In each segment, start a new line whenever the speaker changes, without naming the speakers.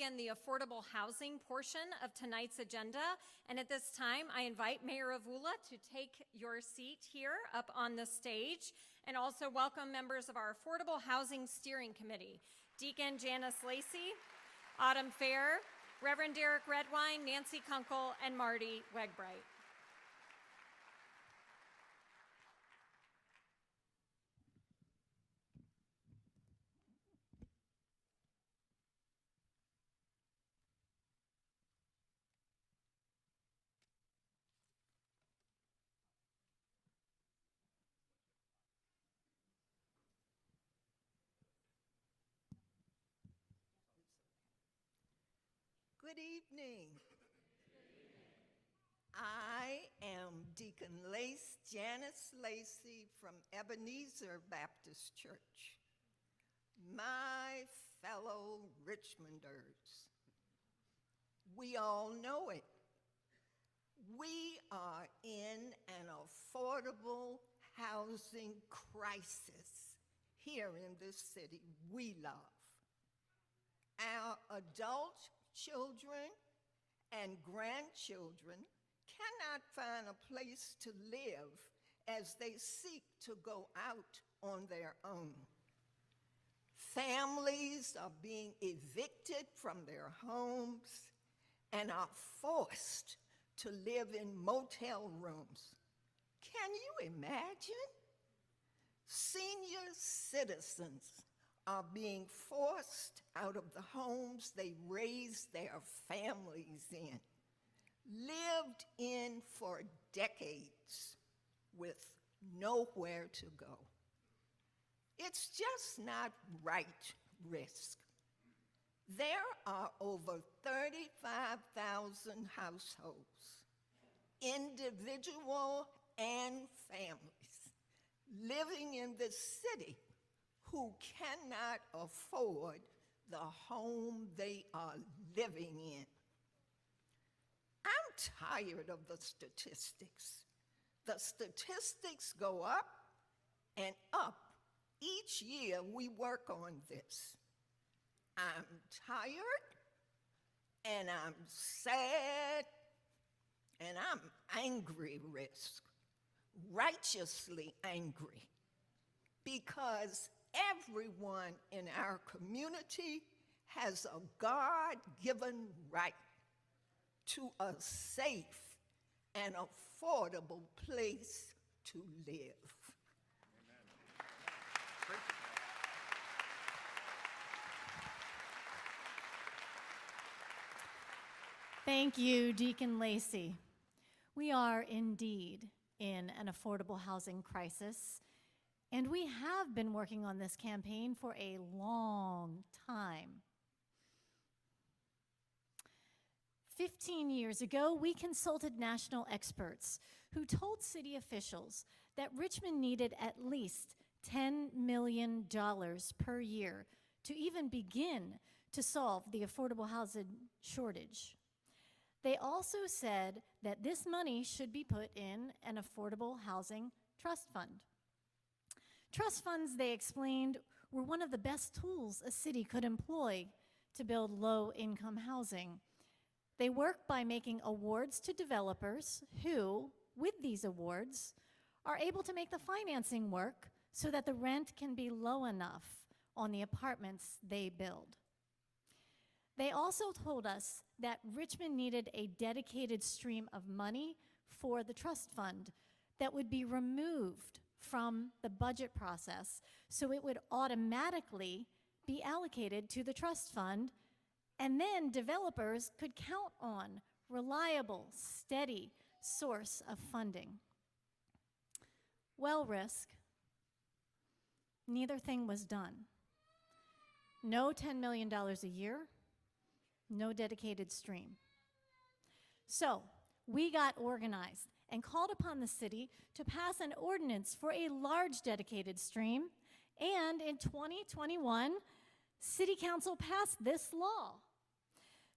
begin the affordable housing portion of tonight's agenda. And at this time, I invite Mayor Avula to take your seat here up on the stage, and also welcome members of our Affordable Housing Steering Committee, Deacon Janice Lacey, Autumn Fair, Reverend Derek Redwine, Nancy Kunkel, and Marty Wegbright.
Good evening. I am Deacon Janice Lacey from Ebenezer Baptist Church. My fellow Richmonders, we all know it. We are in an affordable housing crisis here in this city we love. Our adult children and grandchildren cannot find a place to live as they seek to go out on their own. Families are being evicted from their homes and are forced to live in motel rooms. Can you imagine? Senior citizens are being forced out of the homes they raised their families in, lived in for decades with nowhere to go. It's just not right risk. There are over 35,000 households, individual and families, living in the city who cannot afford the home they are living in. I'm tired of the statistics. The statistics go up and up each year we work on this. I'm tired and I'm sad and I'm angry, Risk, righteously angry, because everyone in our community has a God-given right to a safe and affordable place to live.
Amen.
Thank you, Deacon Lacey. We are indeed in an affordable housing crisis, and we have been working on this campaign for a long time. 15 years ago, we consulted national experts who told city officials that Richmond needed at least $10 million per year to even begin to solve the affordable housing shortage. They also said that this money should be put in an affordable housing trust fund. Trust funds, they explained, were one of the best tools a city could employ to build low-income housing. They work by making awards to developers who, with these awards, are able to make the financing work so that the rent can be low enough on the apartments they build. They also told us that Richmond needed a dedicated stream of money for the trust fund that would be removed from the budget process so it would automatically be allocated to the trust fund, and then developers could count on reliable, steady source of funding. Well, Risk, neither thing was done. No $10 million a year, no dedicated stream. So we got organized and called upon the city to pass an ordinance for a large dedicated stream, and in 2021, City Council passed this law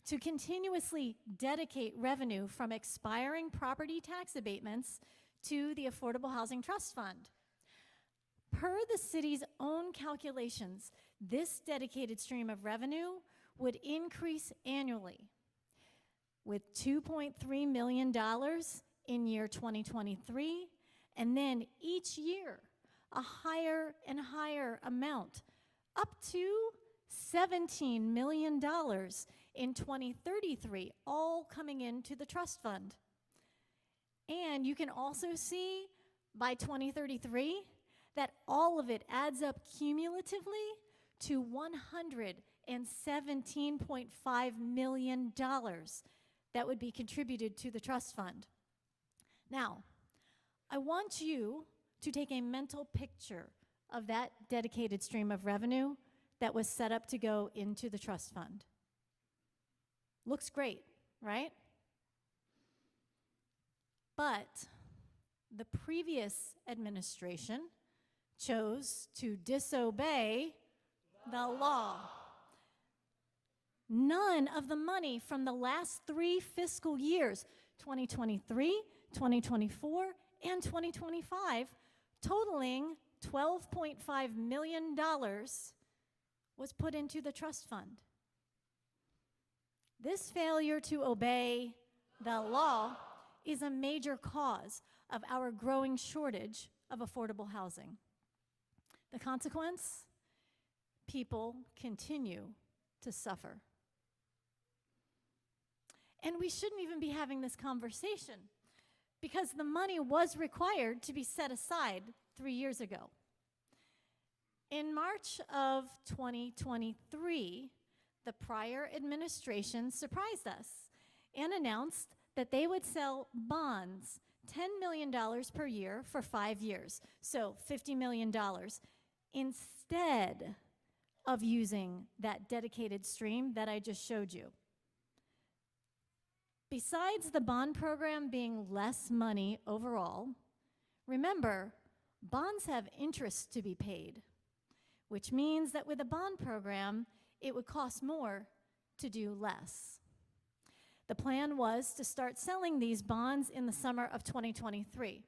to continuously dedicate revenue from expiring property tax abatements to the Affordable Housing Trust Fund. Per the city's own calculations, this dedicated stream of revenue would increase annually with $2.3 million in year 2023, and then each year a higher and higher amount, up to $17 million in 2033, all coming into the trust fund. And you can also see by 2033 that all of it adds up cumulatively to $117.5 million that would be contributed to the trust fund. Now, I want you to take a mental picture of that dedicated stream of revenue that was set up to go into the trust fund. Looks great, right? But the previous administration chose to disobey the law. None of the money from the last 3 fiscal years, 2023, 2024, and 2025, totaling $12.5 million, was put into the trust fund. This failure to obey the law is a major cause of our growing shortage of affordable housing. The consequence? People continue to suffer. And we shouldn't even be having this conversation because the money was required to be set aside 3 years ago. In March of 2023, the prior administration surprised us and announced that they would sell bonds, $10 million per year for 5 years, so $50 million, instead of using that dedicated stream that I just showed you. Besides the bond program being less money overall, remember, bonds have interest to be paid, which means that with a bond program, it would cost more to do less. The plan was to start selling these bonds in the summer of 2023.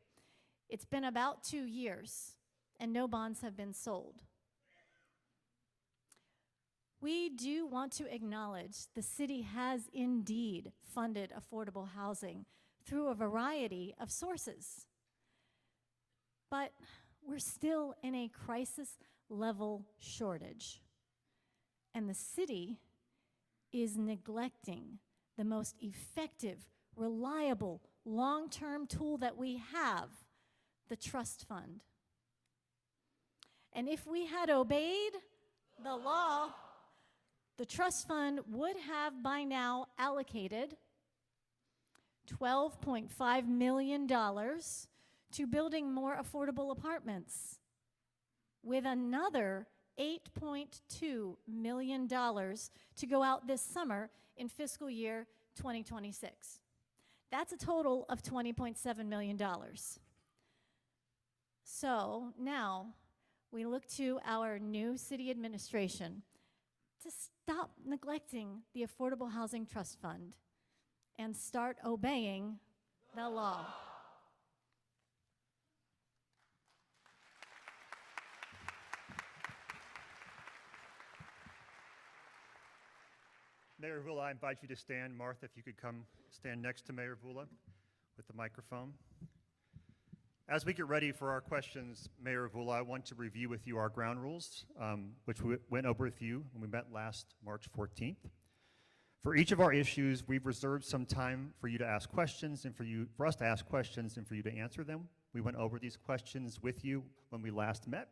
It's been about 2 years, and no bonds have been sold. We do want to acknowledge the city has indeed funded affordable housing through a variety of sources. But we're still in a crisis level shortage. And the city is neglecting the most effective, reliable, long-term tool that we have, the trust fund. And if we had obeyed the law, the trust fund would have by now allocated $12.5 million to building more affordable apartments, with another $8.2 million to go out this summer in fiscal year 2026. That's a total of $20.7 million. So now we look to our new city administration to stop neglecting the Affordable Housing Trust Fund and start obeying the law.
Mayor Vula, I invite you to stand. Martha, if you could come stand next to Mayor Vula with the microphone. As we get ready for our questions, Mayor Vula, I want to review with you our ground rules, which we went over with you when we met last March 14th. For each of our issues, we've reserved some time for you to ask questions and for us to ask questions and for you to answer them. We went over these questions with you when we last met.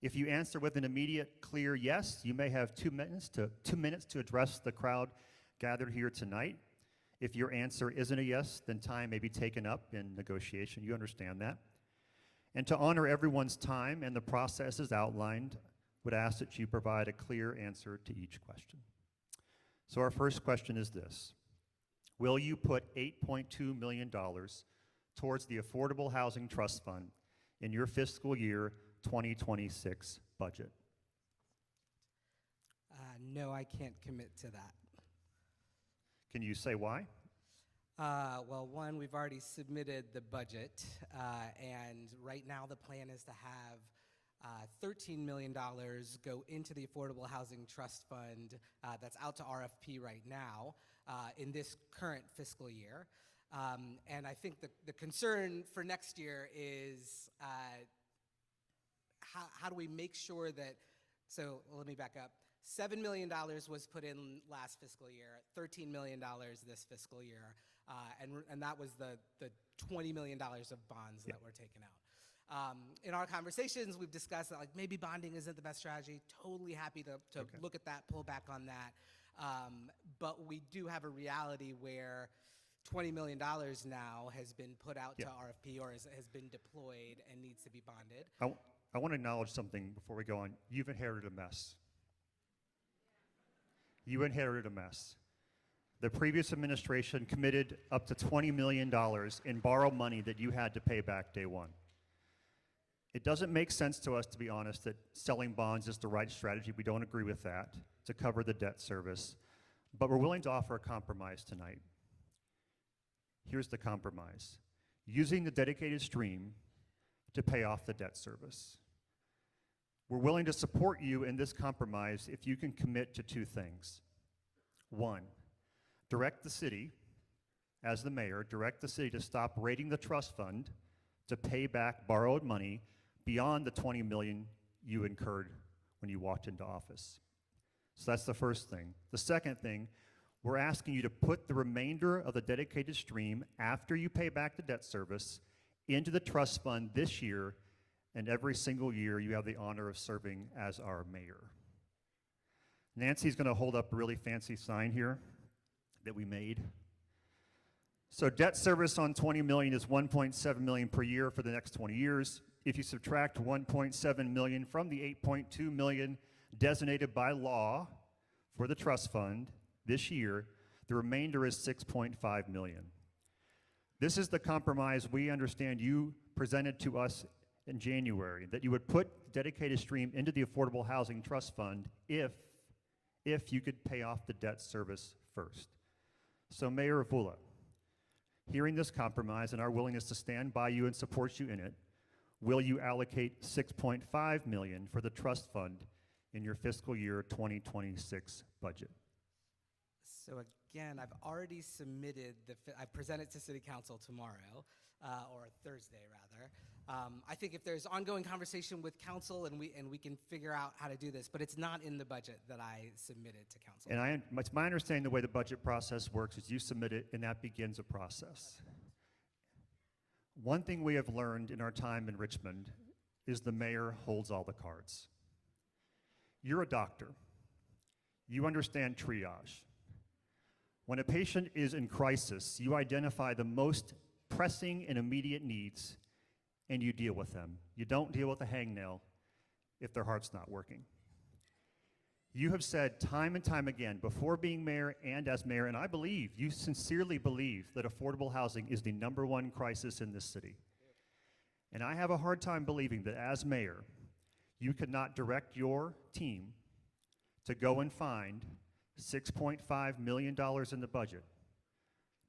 If you answer with an immediate, clear yes, you may have 2 minutes to address the crowd gathered here tonight. If your answer isn't a yes, then time may be taken up in negotiation. You understand that. And to honor everyone's time and the processes outlined, would ask that you provide a clear answer to each question. So our first question is this: will you put $8.2 million towards the Affordable Housing Trust Fund in your fiscal year 2026 budget?
No, I can't commit to that.
Can you say why?
Well, one, we've already submitted the budget, and right now the plan is to have $13 million go into the Affordable Housing Trust Fund that's out to RFP right now in this current fiscal year. And I think the concern for next year is how do we make sure that, so let me back up. $7 million was put in last fiscal year, $13 million this fiscal year, and that was the $20 million of bonds that were taken out. In our conversations, we've discussed that like maybe bonding isn't the best strategy. Totally happy to look at that, pull back on that. But we do have a reality where $20 million now has been put out to RFP or has been deployed and needs to be bonded.
I want to acknowledge something before we go on. You've inherited a mess. You inherited a mess. The previous administration committed up to $20 million in borrowed money that you had to pay back day one. It doesn't make sense to us, to be honest, that selling bonds is the right strategy. We don't agree with that, to cover the debt service. But we're willing to offer a compromise tonight. Here's the compromise. Using the dedicated stream to pay off the debt service. We're willing to support you in this compromise if you can commit to two things. One, direct the city, as the mayor, direct the city to stop raiding the trust fund to pay back borrowed money beyond the $20 million you incurred when you walked into office. So that's the first thing. The second thing, we're asking you to put the remainder of the dedicated stream after you pay back the debt service into the trust fund this year, and every single year you have the honor of serving as our mayor. Nancy's going to hold up a really fancy sign here that we made. So debt service on $20 million is $1.7 million per year for the next 20 years. If you subtract $1.7 million from the $8.2 million designated by law for the trust fund this year, the remainder is $6.5 million. This is the compromise we understand you presented to us in January, that you would put dedicated stream into the Affordable Housing Trust Fund if you could pay off the debt service first. So Mayor Avula, hearing this compromise and our willingness to stand by you and support you in it, will you allocate $6.5 million for the trust fund in your fiscal year 2026 budget?
So again, I've already submitted I present it to City Council tomorrow, or Thursday rather. I think if there's ongoing conversation with council and we can figure out how to do this, but it's not in the budget that I submitted to council.
And it's my understanding the way the budget process works is you submit it and that begins a process. One thing we have learned in our time in Richmond is the mayor holds all the cards. You're a doctor. You understand triage. When a patient is in crisis, you identify the most pressing and immediate needs and you deal with them. You don't deal with a hangnail if their heart's not working. You have said time and time again, before being mayor and as mayor, and I believe, you sincerely believe that affordable housing is the #1 crisis in this city. And I have a hard time believing that as mayor, you could not direct your team to go and find $6.5 million in the budget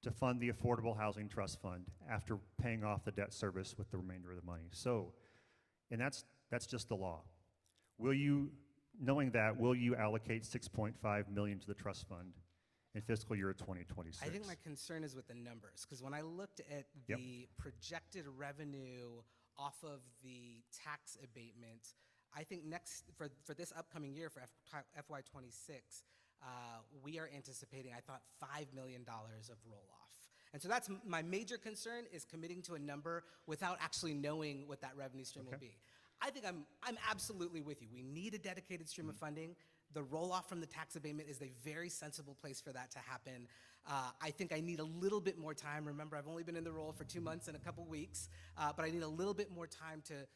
to fund the Affordable Housing Trust Fund after paying off the debt service with the remainder of the money. So, and that's just the law. Will you, knowing that, will you allocate $6.5 million to the trust fund in fiscal year 2026?
I think my concern is with the numbers, because when I looked at the projected revenue off of the tax abatement, I think for this upcoming year, for FY26, we are anticipating, I thought, $5 million of roll-off. And so that's my major concern, is committing to a number without actually knowing what that revenue stream will be. I think I'm absolutely with you. We need a dedicated stream of funding. The roll-off from the tax abatement is a very sensible place for that to happen. I think I need a little bit more time. Remember, I've only been in the role for 2 months and a couple weeks, but I need a little bit more time to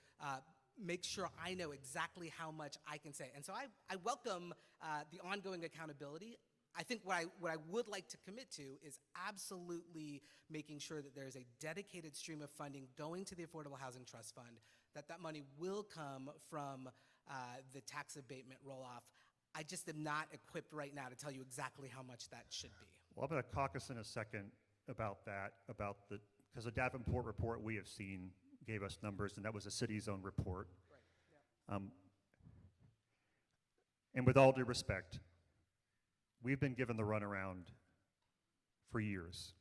make sure I know exactly how much I can say. And so I welcome the ongoing accountability. I think what I would like to commit to is absolutely making sure that there's a dedicated stream of funding going to the Affordable Housing Trust Fund, that money will come from the tax abatement roll-off. I just am not equipped right now to tell you exactly how much that should be.
Well, I'm going to caucus in a second about that, because the Davenport report we have seen gave us numbers, and that was a city's own report. And with all due respect, we've been given the runaround for years.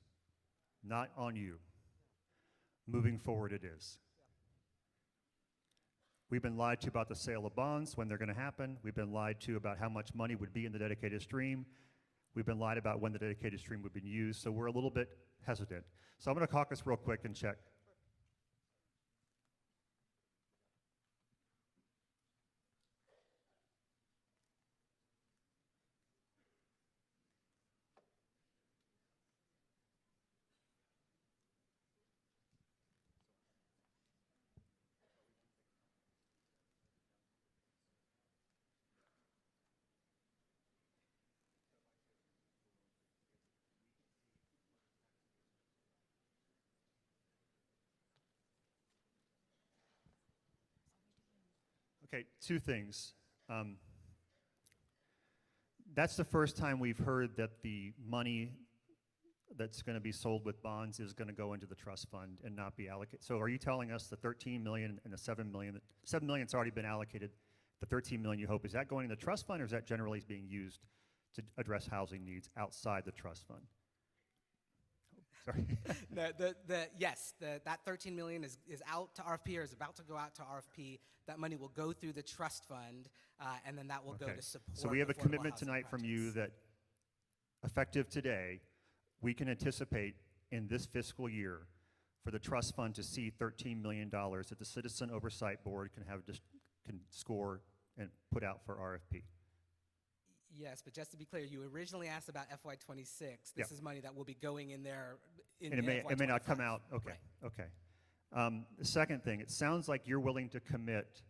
Not on you. Moving forward, it is. We've been lied to about the sale of bonds, when they're going to happen. We've been lied to about how much money would be in the dedicated stream. We've been lied about when the dedicated stream would be used, so we're a little bit hesitant. So I'm going to caucus real quick and check. Okay, two things. That's the first time we've heard that the money that's going to be sold with bonds is going to go into the trust fund and not be allocated. So are you telling us the 13 million and the 7 million, 7 million's already been allocated, the 13 million you hope, is that going in the trust fund, or is that generally being used to address housing needs outside the trust fund? Sorry.
Yes, that 13 million is out to RFP, or is about to go out to RFP. That money will go through the trust fund, and then that will go
Okay.
to support.
So we have a
affordable
commitment
housing
tonight from you
projects.
that effective today, we can anticipate in this fiscal year for the trust fund to see $13 million that the Citizen Oversight Board can score and put out for RFP.
Yes, but just to be clear, you originally asked about FY26. This
Yeah.
is money that will be going in there in
And it may not come
FY25.
out, okay,
Right.
okay. The second thing, it sounds like you're willing to commit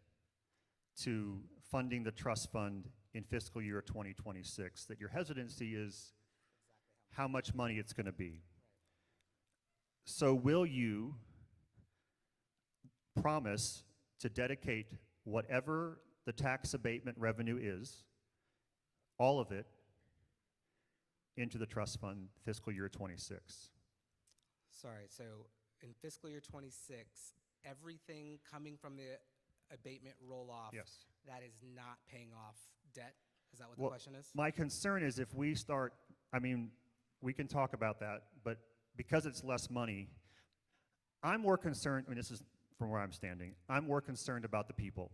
to funding the trust fund in fiscal year 2026, that your hesitancy is how much money it's going to be. So will you promise to dedicate whatever the tax abatement revenue is, all of it, into the trust fund fiscal year 26?
Sorry, so in fiscal year 26, everything coming from the abatement roll-off,
Yes.
that is not paying off debt? Is that what
Well,
the question is?
my concern is if we start, I mean, we can talk about that, but because it's less money, I'm more concerned, I mean, this is from where I'm standing, I'm more concerned about the people.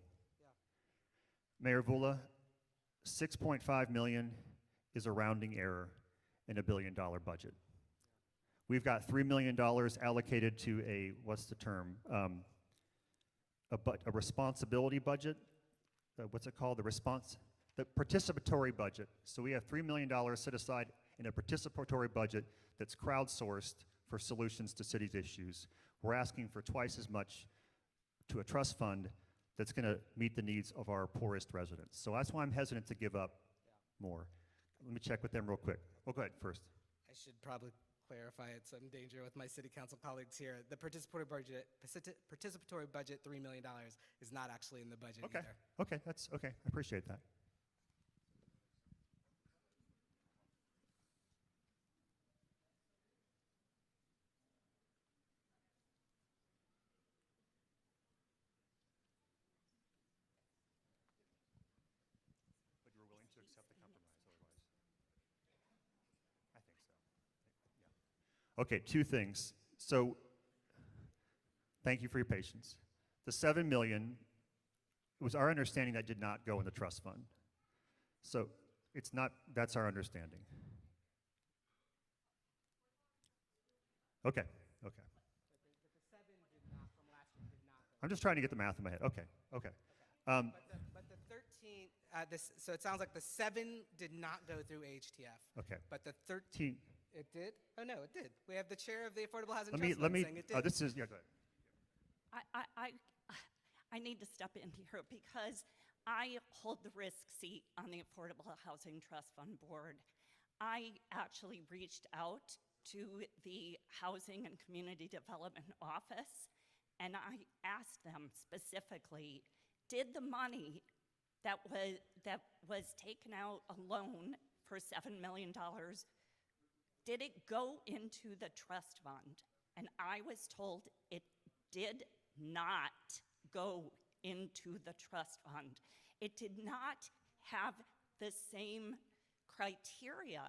Mayor Vula, 6.5 million is a rounding error in $1 billion budget. We've got $3 million allocated to a, what's the term? A responsibility budget. What's it called? The participatory budget. So we have $3 million set aside in a participatory budget that's crowdsourced for solutions to cities' issues. We're asking for twice as much to a trust fund that's going to meet the needs of our poorest residents. So that's why I'm hesitant to give up more. Let me check with them real quick. Well, go ahead first.
I should probably clarify it's some danger with my city council colleagues here. The participatory budget, $3 million, is not actually in the budget
Okay.
either.
Okay, that's okay. I appreciate that. But you were willing to accept the compromise otherwise? I think so. Yeah. Okay, two things. So, thank you for your patience. The 7 million, it was our understanding that did not go in the trust fund. So, it's not, that's our understanding. Okay, okay. I'm just trying to get the math in my head. Okay, okay.
But the 13, so it sounds like the 7 did not go through HTF.
Okay.
But the 13, it did? Oh, no, it did. We have the chair of the Affordable Housing Trust Fund saying it did.
This is, yeah, go ahead.
I need to step in here because I hold the risk seat on the Affordable Housing Trust Fund Board. I actually reached out to the Housing and Community Development Office, and I asked them specifically, did the money that was taken out alone for $7 million, did it go into the trust fund? And I was told it did not go into the trust fund. It did not have the same criteria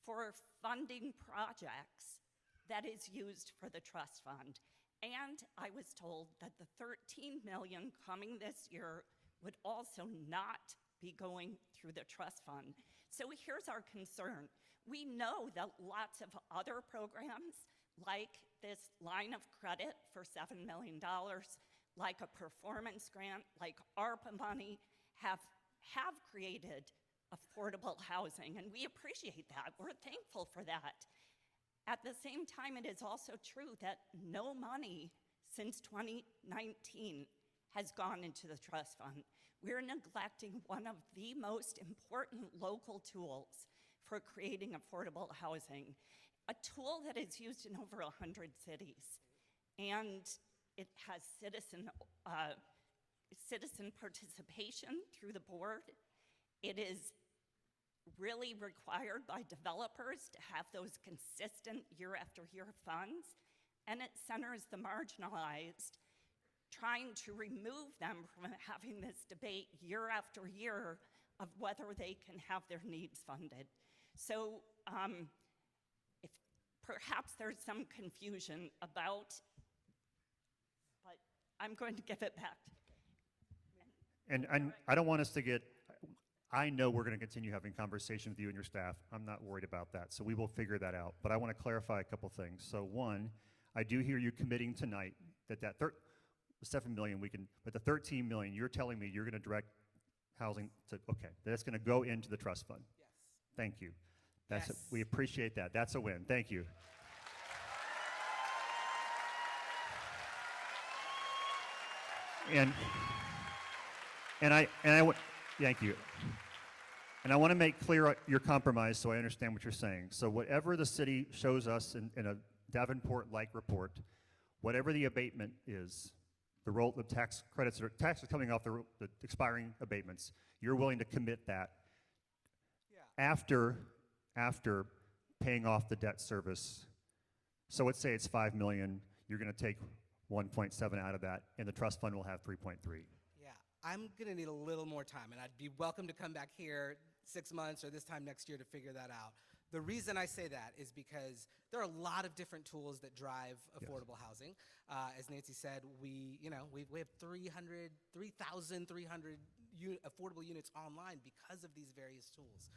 for funding projects that is used for the trust fund. And I was told that the 13 million coming this year would also not be going through the trust fund. So here's our concern. We know that lots of other programs, like this line of credit for $7 million, like a performance grant, like ARPA money, have created affordable housing, and we appreciate that. We're thankful for that. At the same time, it is also true that no money since 2019 has gone into the trust fund. We're neglecting one of the most important local tools for creating affordable housing, a tool that is used in over 100 cities. And it has citizen participation through the board. It is really required by developers to have those consistent year after year funds, and it centers the marginalized, trying to remove them from having this debate year after year of whether they can have their needs funded. So if perhaps there's some confusion about, but I'm going to give it back.
And I don't want us to get, I know we're going to continue having conversation with you and your staff. I'm not worried about that, so we will figure that out. But I want to clarify a couple things. So one, I do hear you committing tonight that 7 million we can, but the 13 million, you're telling me you're going to direct housing to, okay, that's going to go into the trust fund.
Yes.
Thank you.
Yes.
We appreciate that. That's a win. Thank you. Thank you. And I want to make clear your compromise so I understand what you're saying. So whatever the city shows us in a Davenport-like report, whatever the abatement is, the tax credits, or taxes coming off the expiring abatements, you're willing to commit that after paying off the debt service. So let's say it's 5 million, you're going to take 1.7 out of that, and the trust fund will have 3.3.
Yeah, I'm going to need a little more time, and I'd be welcome to come back here 6 months or this time next year to figure that out. The reason I say that is because there are a lot of different tools that drive affordable housing. As Nancy said, we have 3,300 affordable units online because of these various tools.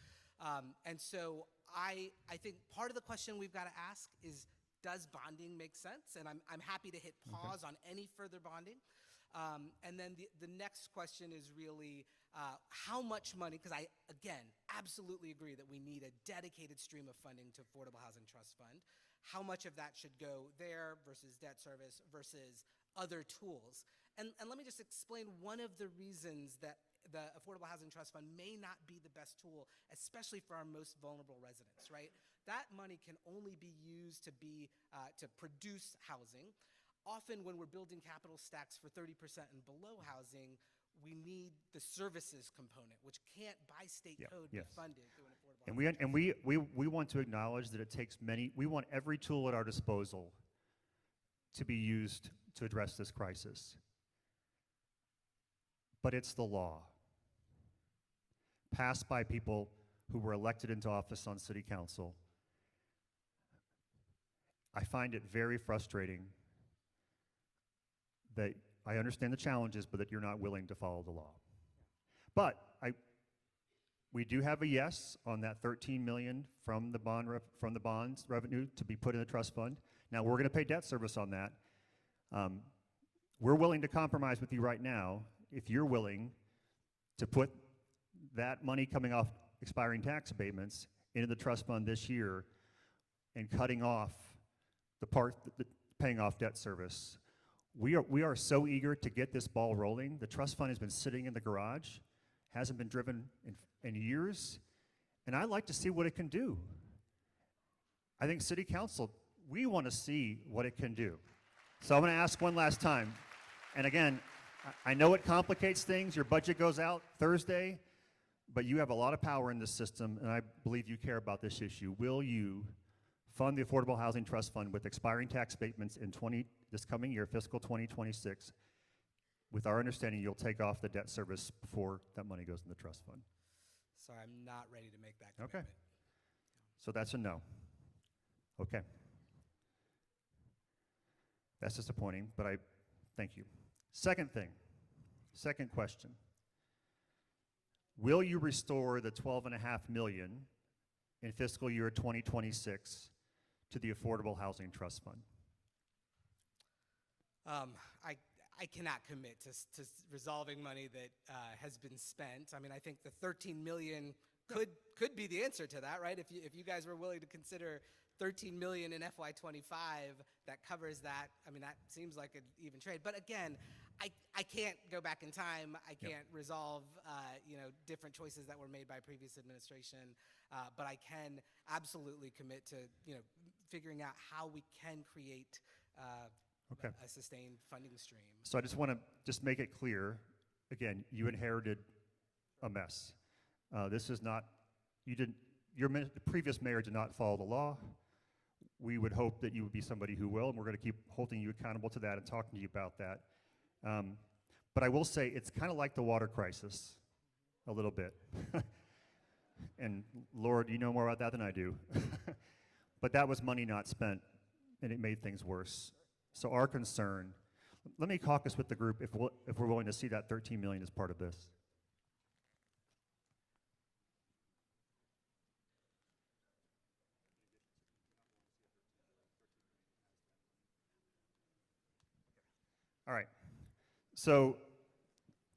And so I think part of the question we've got to ask is, does bonding make sense? And I'm happy to hit pause on any further bonding. And then the next question is really how much money, because I, again, absolutely agree that we need a dedicated stream of funding to Affordable Housing Trust Fund. How much of that should go there versus debt service versus other tools? And let me just explain one of the reasons that the Affordable Housing Trust Fund may not be the best tool, especially for our most vulnerable residents, right? That money can only be used to produce housing. Often when we're building capital stacks for 30% and below housing, we need the services component, which can't by state code be funded through an affordable housing.
And we want to acknowledge that it takes we want every tool at our disposal to be used to address this crisis. But it's the law, passed by people who were elected into office on city council. I find it very frustrating that I understand the challenges, but that you're not willing to follow the law. But we do have a yes on that 13 million from the bonds revenue to be put in the trust fund. Now we're going to pay debt service on that. We're willing to compromise with you right now if you're willing to put that money coming off expiring tax abatements into the trust fund this year and cutting off the part paying off debt service. We are so eager to get this ball rolling. The trust fund has been sitting in the garage, hasn't been driven in years, and I'd like to see what it can do. I think City Council, we want to see what it can do. So I'm going to ask one last time. And again, I know it complicates things. Your budget goes out Thursday, but you have a lot of power in this system, and I believe you care about this issue. Will you fund the Affordable Housing Trust Fund with expiring tax abatements in this coming year, fiscal 2026, with our understanding, you'll take off the debt service before that money goes in the trust fund.
Sorry, I'm not ready to make that
Okay.
commitment.
So that's a no. Okay. That's disappointing, but I thank you. Second question. Will you restore the $12.5 million in fiscal year 2026 to the Affordable Housing Trust Fund?
I cannot commit to resolving money that has been spent. I mean, I think the 13 million could be the answer to that, right? If you guys were willing to consider 13 million in FY25 that covers that, I mean, that seems like an even trade. But again, I can't go back in time. I can't resolve different choices that were made by previous administration. But I can absolutely commit to figuring out how we can create
Okay.
a sustained funding stream.
So I just want to just make it clear, again, you inherited a mess. This is not, the previous mayor did not follow the law. We would hope that you would be somebody who will, and we're going to keep holding you accountable to that and talking to you about that. But I will say it's kind of like the water crisis, a little bit. And Lord, you know more about that than I do. But that was money not spent, and it made things worse. So our concern, let me caucus with the group if we're willing to see that 13 million as part of this. All right. So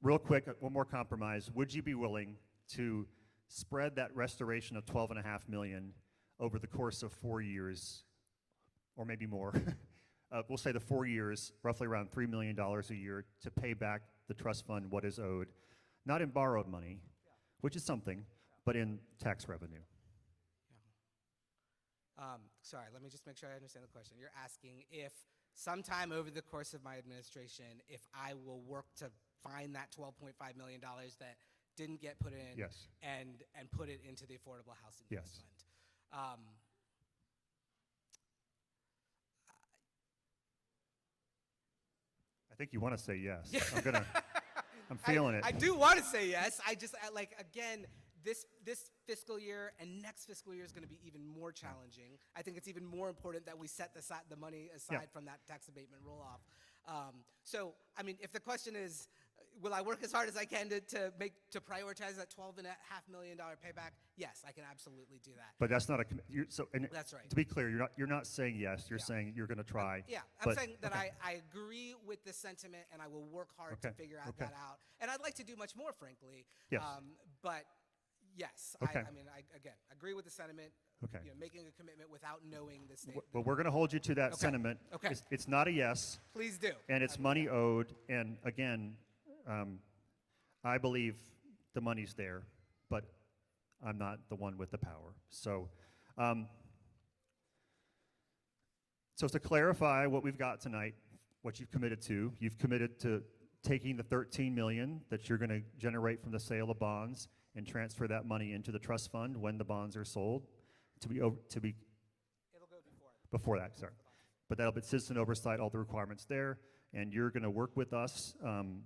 real quick, one more compromise. Would you be willing to spread that restoration of 12.5 million over the course of 4 years, or maybe more? We'll say the 4 years, roughly around $3 million a year to pay back the trust fund what is owed, not in borrowed money, which is something, but in tax revenue.
Sorry, let me just make sure I understand the question. You're asking if sometime over the course of my administration, if I will work to find that $12.5 million that didn't get put in
Yes.
and put it into the Affordable Housing
Yes.
Trust Fund.
I think you want to say yes. I'm feeling it.
I do want to say yes. I just, again, this fiscal year and next fiscal year is going to be even more challenging. I think it's even more important that we set the money aside from that tax abatement roll-off. So, I mean, if the question is, will I work as hard as I can to prioritize that $12.5 million payback? Yes, I can absolutely do that.
But that's not a
That's right.
To be clear, you're not saying yes. You're saying you're going to try.
Yeah, I'm saying that I agree with the sentiment, and I will work hard to figure that out. And I'd like to do much more, frankly.
Yes.
But yes,
Okay.
I mean, again, agree with the sentiment.
Okay.
Making a commitment without knowing the state.
Well, we're going to hold you to that sentiment.
Okay.
It's not a yes,
Please do.
and it's money owed. And again, I believe the money's there, but I'm not the one with the power. So, so to clarify what we've got tonight, what you've committed to taking the 13 million that you're going to generate from the sale of bonds and transfer that money into the trust fund when the bonds are sold to be
It'll go
before that, sorry. But that'll be citizen oversight, all the requirements there, and you're going to work with us and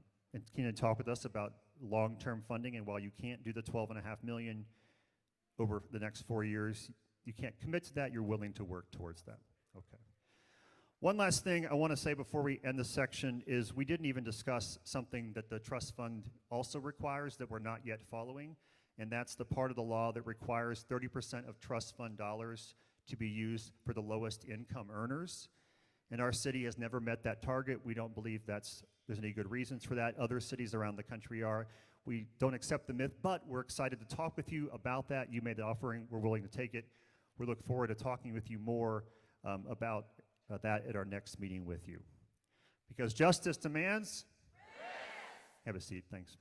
talk with us about long-term funding. And while you can't do the 12.5 million over the next 4 years, you can't commit to that. You're willing to work towards that. Okay. One last thing I want to say before we end this section is we didn't even discuss something that the trust fund also requires that we're not yet following, and that's the part of the law that requires 30% of trust fund dollars to be used for the lowest income earners. And our city has never met that target. We don't believe there's any good reasons for that. Other cities around the country are. We don't accept the myth, but we're excited to talk with you about that. You made the offering. We're willing to take it. We look forward to talking with you more about that at our next meeting with you. Because justice demands. Have a seat. Thanks.